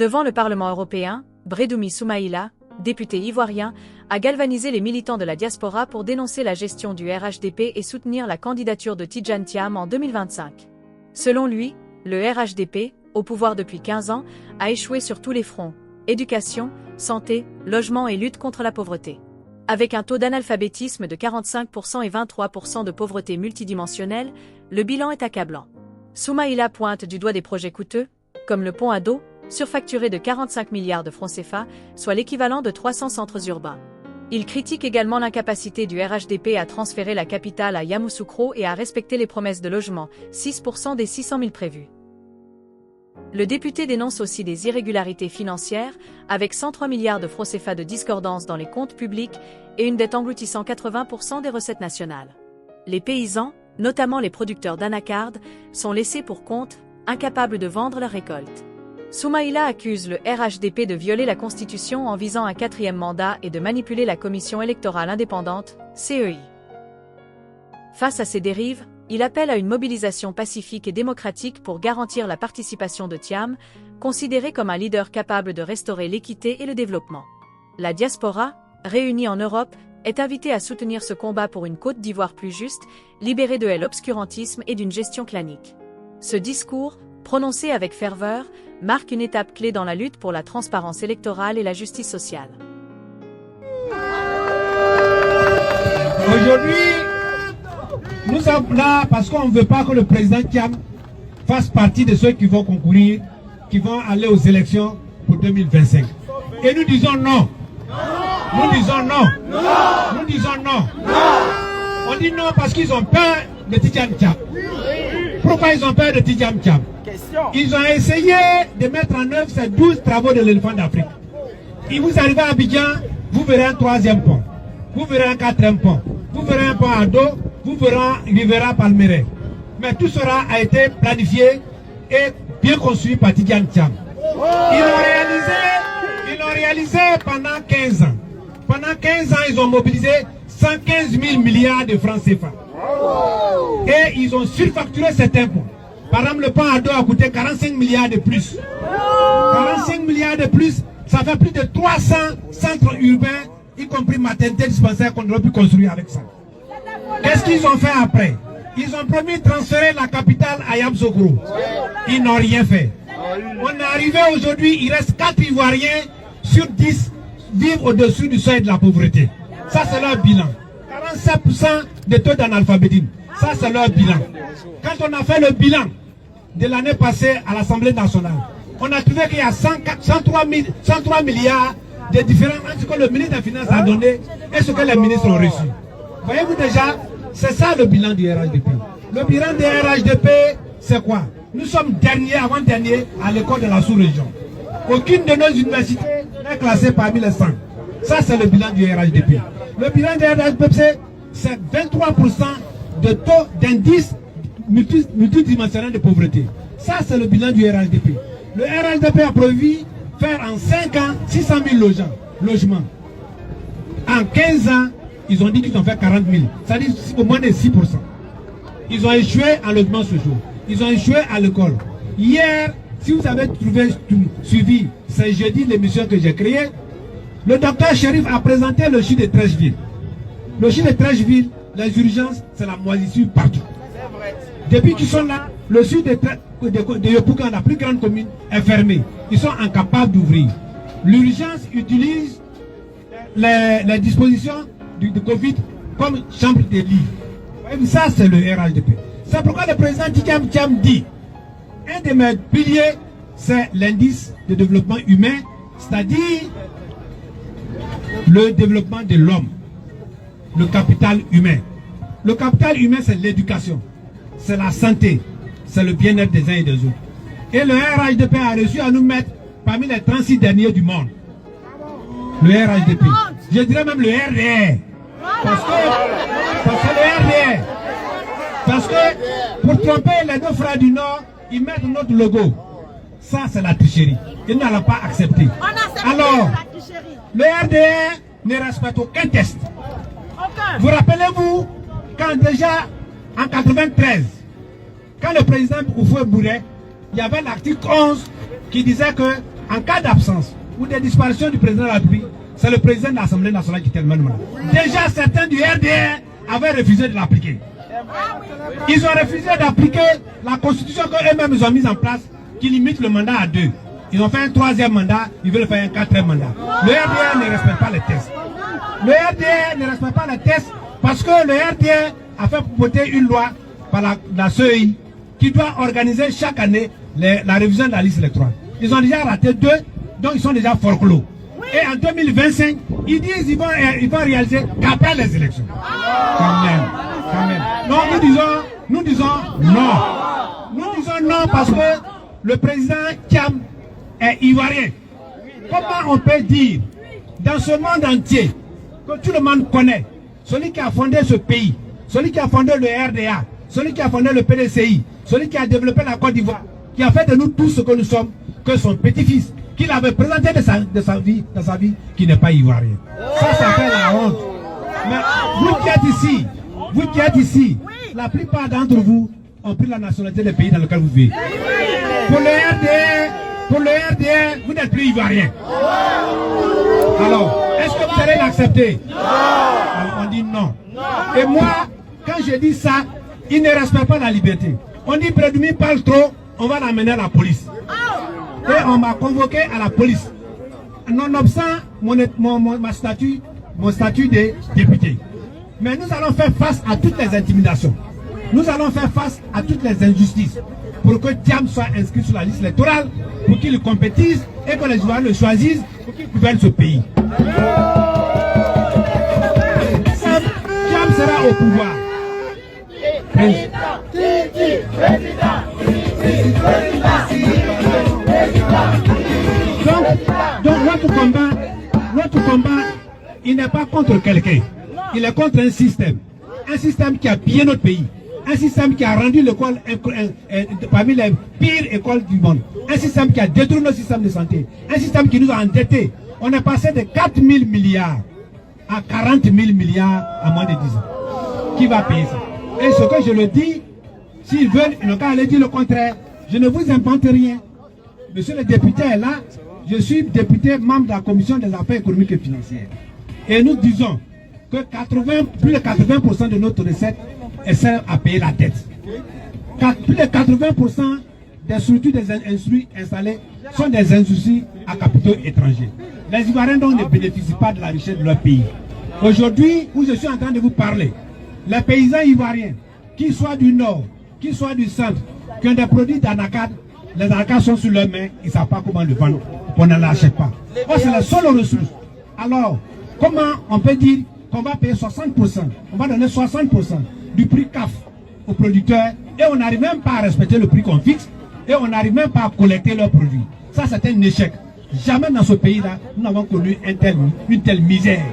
Devant le Parlement européen, Brédoumi Soumaïla, député ivoirien, a galvanisé les militants de la diaspora pour dénoncer la gestion du RHDP et soutenir la candidature de Tidjane Thiam en 2025. Selon lui, le RHDP, au pouvoir depuis 15 ans, a échoué sur tous les fronts: éducation, santé, logement et lutte contre la pauvreté. Avec un taux d'analphabétisme de 45% et 23% de pauvreté multidimensionnelle, le bilan est accablant. Soumaïla pointe du doigt des projets coûteux, comme le pont à dos, surfacturé de 45 milliards de francs CFA, soit l'équivalent de 300 centres urbains. Il critique également l'incapacité du RHDP à transférer la capitale à Yamoussoukro et à respecter les promesses de logement, 6% des 600 000 prévus. Le député dénonce aussi des irrégularités financières, avec 103 milliards de francs CFA de discordance dans les comptes publics et une dette engloutissant 80% des recettes nationales. Les paysans, notamment les producteurs d'anacarde, sont laissés pour compte, incapables de vendre leur récolte. Soumaïla accuse le RHDP de violer la Constitution en visant un 4e mandat et de manipuler la Commission électorale indépendante, CEI. Face à ces dérives, il appelle à une mobilisation pacifique et démocratique pour garantir la participation de Thiam, considéré comme un leader capable de restaurer l'équité et le développement. La diaspora, réunie en Europe, est invitée à soutenir ce combat pour une Côte d'Ivoire plus juste, libérée de l'obscurantisme et d'une gestion clanique. Ce discours, prononcé avec ferveur, marque une étape clé dans la lutte pour la transparence électorale et la justice sociale. Aujourd'hui, nous sommes là parce qu'on ne veut pas que le président Thiam fasse partie de ceux qui vont concourir, qui vont aller aux élections pour 2025. Et nous disons non. Nous disons non. Nous disons non. On dit non parce qu'ils ont peur de Tidjane Thiam. Pourquoi ils ont peur de Tidjane Thiam? Ils ont essayé de mettre en œuvre ces 12 travaux de l'éléphant d'Afrique. Et vous arrivez à Abidjan, vous verrez un 3e pont. Vous verrez un 4e pont. Vous verrez un pont à dos. Vous verrez Rivera Palmeraie. Mais tout cela a été planifié et bien construit par Tidjane Thiam. Ils l'ont réalisé pendant 15 ans. Pendant 15 ans, ils ont mobilisé 115 000 milliards de francs CFA. Et ils ont surfacturé certains ponts. Par exemple, le pont à dos a coûté 45 milliards de plus. 45 milliards de plus, ça fait plus de 300 centres urbains, y compris maternité dispensaire qu'on aurait pu construire avec ça. Qu'est-ce qu'ils ont fait après? Ils ont promis de transférer la capitale à Yamoussoukro. Ils n'ont rien fait. On est arrivé aujourd'hui, il reste 4 Ivoiriens sur 10 vivent au-dessus du seuil de la pauvreté. Ça, c'est leur bilan. 47% de taux d'analphabétisme. Ça, c'est leur bilan. Quand on a fait le bilan de l'année passée à l'Assemblée nationale, on a trouvé qu'il y a 103 milliards de différences entre ce que le ministre des Finances a donné et ce que les ministres ont reçu. Voyez-vous déjà, c'est ça le bilan du RHDP. Le bilan du RHDP, c'est quoi? Nous sommes derniers, avant-derniers, à l'école de la sous-région. Aucune de nos universités n'est classée parmi les 100. Ça, c'est le bilan du RHDP. Le bilan du RHDP, c'est 23% de taux d'indice multidimensionnel de pauvreté. Ça, c'est le bilan du RHDP. Le RHDP a prévu faire en 5 ans 600 000 logements. En 15 ans, ils ont dit qu'ils ont fait 40 000. Ça dit au moins de 6%. Ils ont échoué en logement social. Ils ont échoué à l'école. Hier, si vous avez suivi, c'est jeudi l'émission que j'ai créée, le docteur Chérif a présenté le chiffre de Trècheville. Le chiffre de Trècheville, les urgences, c'est la moisissure partout. Depuis qu'ils sont là, le sud de Yopougon, la plus grande commune, est fermé. Ils sont incapables d'ouvrir. L'urgence utilise les dispositions du Covid comme chambre de lit. Ça, c'est le RHDP. C'est pourquoi le président Tidjane Thiam dit, un de mes piliers, c'est l'indice de développement humain, c'est-à-dire le développement de l'homme, le capital humain. Le capital humain, c'est l'éducation, c'est la santé, c'est le bien-être des uns et des autres. Et le RHDP a réussi à nous mettre parmi les 36 derniers du monde. Le RHDP. Je dirais même le RDR. Parce que le RDR. Parce que pour tromper les deux frères du Nord, ils mettent notre logo. Ça, c'est la tricherie. Ils ne l'ont pas accepté. Alors, le RDR ne respecte aucun test. Vous rappelez-vous, quand déjà, en 93, quand le président Houphouët-Boigny, il y avait l'article 11 qui disait que En cas d'absence ou de disparition du président de la République, c'est le président de l'Assemblée nationale qui est le même. Déjà, certains du RDR avaient refusé de l'appliquer. Ils ont refusé d'appliquer la constitution qu'eux-mêmes ont mise en place, qui limite le mandat à 2. Ils ont fait un 3e mandat, ils veulent faire un 4e mandat. Le RDR ne respecte pas les tests. Le RDR ne respecte pas les tests parce que le RDR a fait voter une loi par la CEI qui doit organiser chaque année la révision de la liste électorale. Ils ont déjà raté 2, donc ils sont déjà forclos. Et en 2025, ils disent qu'ils vont réaliser qu'après les élections. Quand même. Donc nous disons non. Nous disons non parce que le président Thiam est ivoirien. Comment on peut dire dans ce monde entier que tout le monde connaît, celui qui a fondé ce pays, celui qui a fondé le RDA, celui qui a fondé le PDCI, celui qui a développé la Côte d'Ivoire, qui a fait de nous tous ce que nous sommes, que son petit-fils, qu'il avait présenté de sa vie, qui n'est pas ivoirien. Ça fait la honte. Mais vous qui êtes ici, la plupart d'entre vous ont pris la nationalité des pays dans lesquels vous vivez. Pour le RDR, vous n'êtes plus ivoirien. Alors, est-ce que vous allez l'accepter? On dit non. Et moi, quand je dis ça, il ne respecte pas la liberté. On dit Brédoumi parle trop, on va l'amener à la police. Et on m'a convoqué à la police. Nonobstant mon statut de député. Mais nous allons faire face à toutes les intimidations. Nous allons faire face à toutes les injustices pour que Thiam soit inscrit sur la liste électorale, pour qu'il compétisse et que les Ivoiriens le choisissent pour qu'il gouverne ce pays. Thiam sera au pouvoir. Donc notre combat, il n'est pas contre quelqu'un. Il est contre un système qui a pillé notre pays. Un système qui a rendu l'école parmi les pires écoles du monde. Un système qui a détruit notre système de santé. Un système qui nous a endettés. On est passé de 4 000 milliards à 40 000 milliards en moins de 10 ans. Qui va payer ça? Et ce que je le dis, s'ils veulent, ils n'ont qu'à aller dire le contraire. Je ne vous invente rien. Monsieur le député est là. Je suis député membre de la commission des affaires économiques et financières. Et nous disons que plus de 80% de notre recette sert à payer la dette. Plus de 80% des structures des industries installées sont des industries à capitaux étrangers. Les Ivoiriens donc ne bénéficient pas de la richesse de leur pays. Aujourd'hui, où je suis en train de vous parler, les paysans ivoiriens, qu'ils soient du nord, qu'ils soient du centre, qui ont des produits d'anacad, les anacads sont sur leurs mains, ils ne savent pas comment le vendre, on ne l'achète pas. C'est la seule ressource. Alors, comment on peut dire qu'on va payer 60%, on va donner 60% du prix CAF aux producteurs et on n'arrive même pas à respecter le prix qu'on fixe et on n'arrive même pas à collecter leurs produits. Ça, c'est un échec. Jamais dans ce pays-là, nous n'avons connu une telle misère,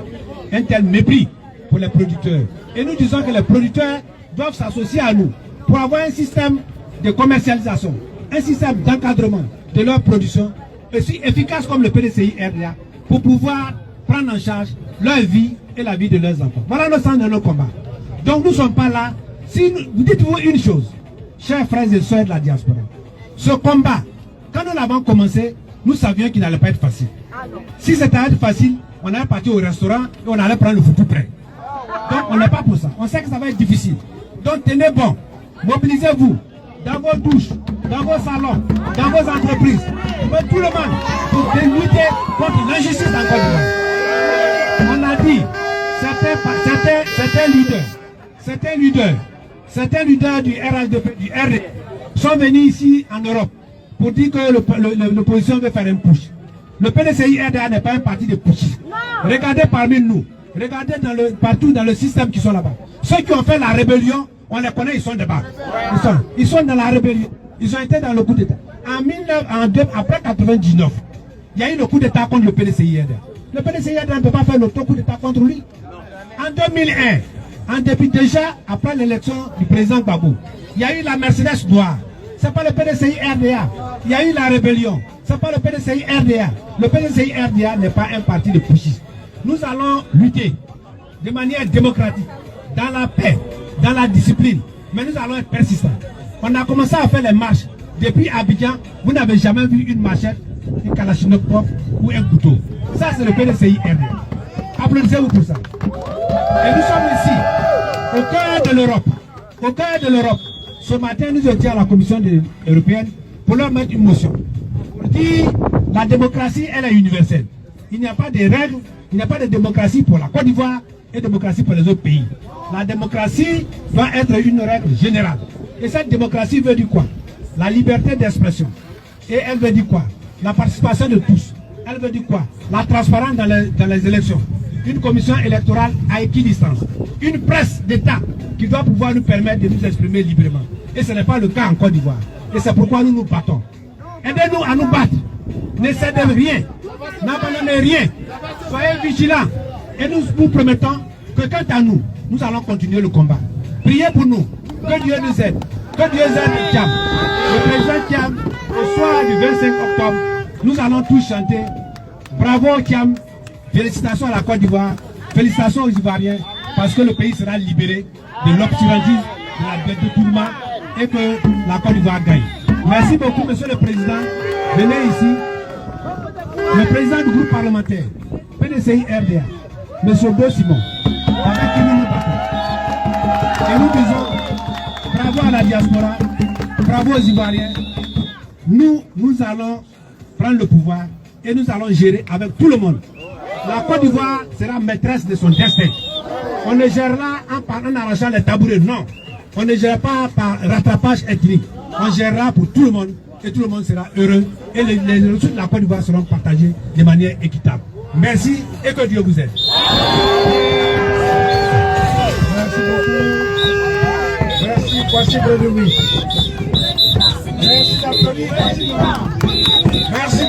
un tel mépris pour les producteurs. Et nous disons que les producteurs doivent s'associer à nous pour avoir un système de commercialisation, un système d'encadrement de leur production aussi efficace comme le PDCI RDA pour pouvoir prendre en charge leur vie et la vie de leurs enfants. Voilà le sens de nos combats. Donc nous ne sommes pas là. Si vous dites-vous une chose, chers frères et sœurs de la diaspora, ce combat, quand nous l'avons commencé, nous savions qu'il n'allait pas être facile. Si c'était facile, on allait partir au restaurant et on allait prendre le foutu prêt. Donc on n'est pas pour ça. On sait que ça va être difficile. Donc tenez bon. Mobilisez-vous dans vos douches, dans vos salons, dans vos entreprises, tout le monde pour lutter contre l'injustice en Côte d'Ivoire. On a dit, certains leaders du RHDP, du RD, sont venus ici en Europe pour dire que l'opposition veut faire un push. Le PDCI RDA n'est pas un parti de pushistes. Regardez parmi nous, regardez partout dans le système qui sont là-bas. Ceux qui ont fait la rébellion, on les connaît, ils sont là-bas. Ils sont dans la rébellion. Ils ont été dans le coup d'État. Après 99, il y a eu le coup d'État contre le PDCI RDA. Le PDCI RDA ne peut pas faire le coup d'État contre lui. En 2001, depuis déjà, après l'élection du président Gbagbo, il y a eu la Mercedes noire. Ce n'est pas le PDCI RDA. Il y a eu la rébellion. Ce n'est pas le PDCI RDA. Le PDCI RDA n'est pas un parti de pushistes. Nous allons lutter de manière démocratique, dans la paix, dans la discipline. Mais nous allons être persistants. On a commencé à faire les marches. Depuis Abidjan, vous n'avez jamais vu une marchette une kalachnikov ou un couteau. Ça, c'est le PDCI RDA. Applaudissez-vous pour ça. Et nous sommes ici, au cœur de l'Europe. Au cœur de l'Europe. Ce matin, nous étions à la Commission européenne pour leur mettre une motion. Pour dire la démocratie, elle est universelle. Il n'y a pas de règles, il n'y a pas de démocratie pour la Côte d'Ivoire et démocratie pour les autres pays. La démocratie doit être une règle générale. Et cette démocratie veut dire quoi? La liberté d'expression. Et elle veut dire quoi? La participation de tous. Elle veut dire quoi? La transparence dans les élections. Une commission électorale à équidistance. Une presse d'État qui doit pouvoir nous permettre de nous exprimer librement. Et ce n'est pas le cas en Côte d'Ivoire. Et c'est pourquoi nous nous battons. Aidez-nous à nous battre. Ne cédez rien. N'abandonnez rien. Soyez vigilants. Et nous vous promettons que quant à nous, nous allons continuer le combat. Priez pour nous. Que Dieu nous aide. Que Dieu aide Thiam. Le président Thiam, au soir du 25 octobre, nous allons tous chanter bravo Thiam. Félicitations à la Côte d'Ivoire. Félicitations aux Ivoiriens. Parce que le pays sera libéré de l'obscurantisme, de la détournement et que la Côte d'Ivoire gagne. Merci beaucoup, monsieur le président. Venez ici. Le président du groupe parlementaire, PDCI RDA, monsieur Beau Simon, avec qui nous nous battons. Et nous disons bravo à la diaspora, bravo aux Ivoiriens. Nous allons prendre le pouvoir et nous allons gérer avec tout le monde. La Côte d'Ivoire sera maîtresse de son destin. On ne gérera en arrachant les tabourets, non. On ne gérera pas par rattrapage ethnique. On gérera pour tout le monde et tout le monde sera heureux. Et les ressources de la Côte d'Ivoire seront partagées de manière équitable. Merci et que Dieu vous aide. Merci beaucoup. Merci, voici Brédoumi. Merci d'applaudir. Merci.